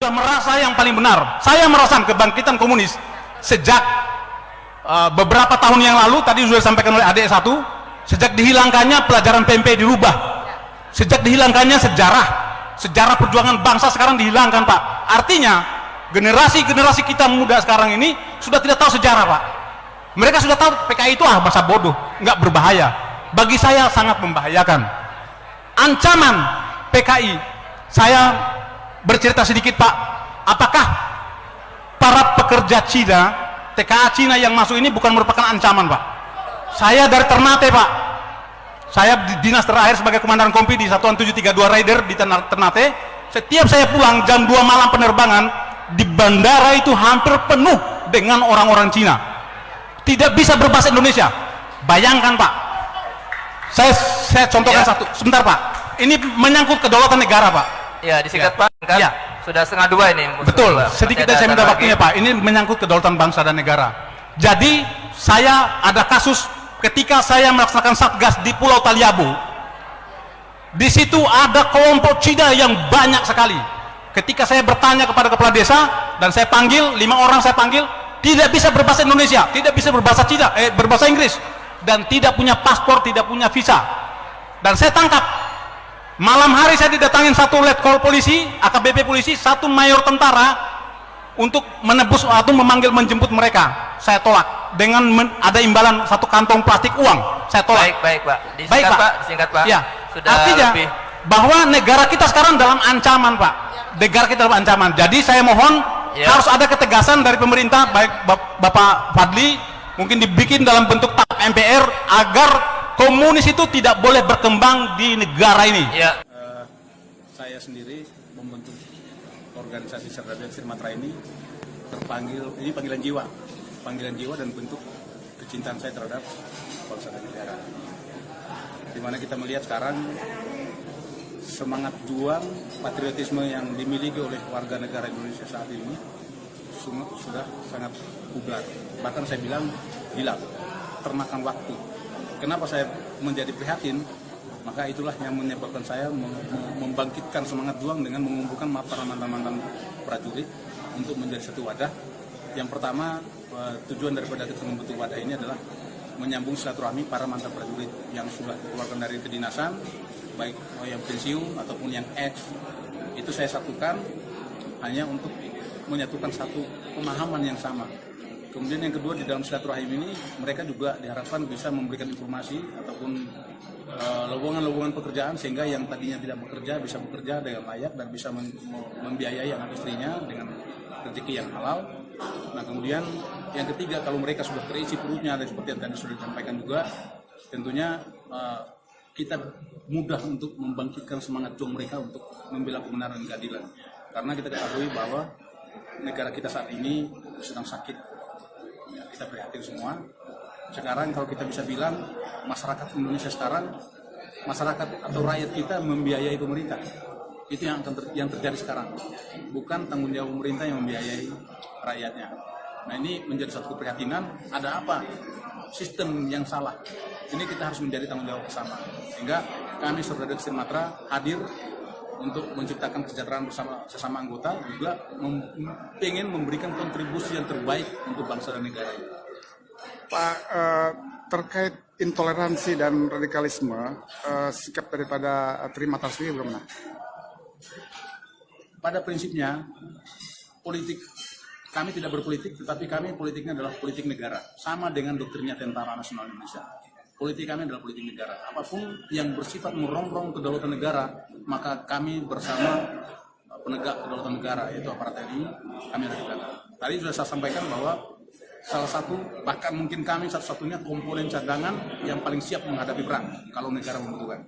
merasa yang paling benar. Saya merasa kebangkitan komunis sejak beberapa tahun yang lalu, tadi sudah disampaikan oleh adik satu, sejak dihilangkannya pelajaran PMP dirubah, sejak dihilangkannya sejarah perjuangan bangsa sekarang dihilangkan, Pak. Artinya generasi kita muda sekarang ini sudah tidak tahu sejarah, Pak. Mereka sudah tahu PKI itu masa bodoh, nggak berbahaya. Bagi saya sangat membahayakan. Ancaman PKI, saya bercerita sedikit, Pak. Apakah para pekerja Cina, TKA Cina yang masuk ini bukan merupakan ancaman, Pak? Saya dari Ternate, Pak. Saya dinas terakhir sebagai komandan kompi di Satuan 732 Raider di Ternate. Setiap saya pulang jam 2 malam penerbangan, di bandara itu hampir penuh dengan orang-orang Cina. Tidak bisa berbahasa Indonesia. Bayangkan, Pak. Saya contohkan satu. Sebentar, Pak. Ini menyangkut kedaulatan negara, Pak. Ya, disingkat, Pak. Kan ya. Sudah 1:30 ini. Betul. Sedikit saya minta waktunya, Pak. Ini menyangkut kedaulatan bangsa dan negara. Jadi, saya ada kasus ketika saya melaksanakan satgas di Pulau Taliabu. Di situ ada kelompok Cina yang banyak sekali. Ketika saya bertanya kepada kepala desa dan saya panggil 5 orang, saya panggil, tidak bisa berbahasa Indonesia, tidak bisa berbahasa Cina, berbahasa Inggris, dan tidak punya paspor, tidak punya visa. Dan saya tangkap. Malam hari saya didatangin satu letkol polisi, AKBP polisi, satu mayor tentara untuk menebus atau menjemput mereka. Saya tolak dengan ada imbalan satu kantong plastik uang. Saya tolak. Baik, Pak. Disingkat, Pak. Disingkat, Pak. Ya. Sudah artinya lebih. Bahwa negara kita sekarang dalam ancaman, Pak. Negara kita dalam ancaman. Jadi saya mohon harus ada ketegasan dari pemerintah, baik Bapak Fadli, mungkin dibikin dalam bentuk TAP MPR agar komunis itu tidak boleh berkembang di negara ini. Ya. Saya sendiri membentuk organisasi Cerdas Ekstrim Matra ini terpanggil, ini panggilan jiwa dan bentuk kecintaan saya terhadap bangsa dan negara. Dimana kita melihat sekarang semangat juang patriotisme yang dimiliki oleh warga negara Indonesia saat ini sudah sangat pudar. Bahkan saya bilang hilang, termakan waktu. Kenapa saya menjadi prihatin? Maka itulah yang menyebabkan saya membangkitkan semangat juang dengan mengumpulkan para mantan-mantan prajurit untuk menjadi satu wadah. Yang pertama, tujuan daripada kita membentuk wadah ini adalah menyambung silaturahmi para mantan prajurit yang sudah dikeluarkan dari kedinasan, baik yang pensiun ataupun yang ex. Itu saya satukan hanya untuk menyatukan satu pemahaman yang sama. Kemudian yang kedua, di dalam silaturahim ini mereka juga diharapkan bisa memberikan informasi ataupun lowongan-lowongan pekerjaan sehingga yang tadinya tidak bekerja bisa bekerja dengan layak dan bisa membiayai anak istrinya dengan rezeki yang halal. Nah, kemudian yang ketiga, kalau mereka sudah terisi perutnya dan seperti yang tadi sudah disampaikan juga, tentunya kita mudah untuk membangkitkan semangat juang mereka untuk membela kebenaran dan keadilan. Karena kita ketahui bahwa negara kita saat ini sedang sakit. Kita prihatin semua. Sekarang kalau kita bisa bilang masyarakat Indonesia sekarang, masyarakat atau rakyat kita membiayai pemerintah. Itu yang terjadi sekarang. Bukan tanggung jawab pemerintah yang membiayai rakyatnya. Nah, ini menjadi satu keprihatinan. Ada apa? Sistem yang salah. Ini kita harus menjadi tanggung jawab bersama. Sehingga kami Cerdas Ekstrim Matra hadir untuk menciptakan kesejahteraan bersama sesama anggota, juga ingin memberikan kontribusi yang terbaik untuk bangsa dan negara ini. Pak, terkait intoleransi dan radikalisme, sikap daripada Trimatra sendiri bagaimana? Pada prinsipnya, politik kami tidak berpolitik, tetapi kami politiknya adalah politik negara, sama dengan doktrinnya Tentara Nasional Indonesia. Politik kami adalah politik negara. Apapun yang bersifat merongrong kedaulatan negara, maka kami bersama penegak kedaulatan negara, yaitu aparat TNI, kami ada di belakang. Tadi sudah saya sampaikan bahwa salah satu, bahkan mungkin kami satu-satunya komponen cadangan yang paling siap menghadapi perang kalau negara membutuhkan.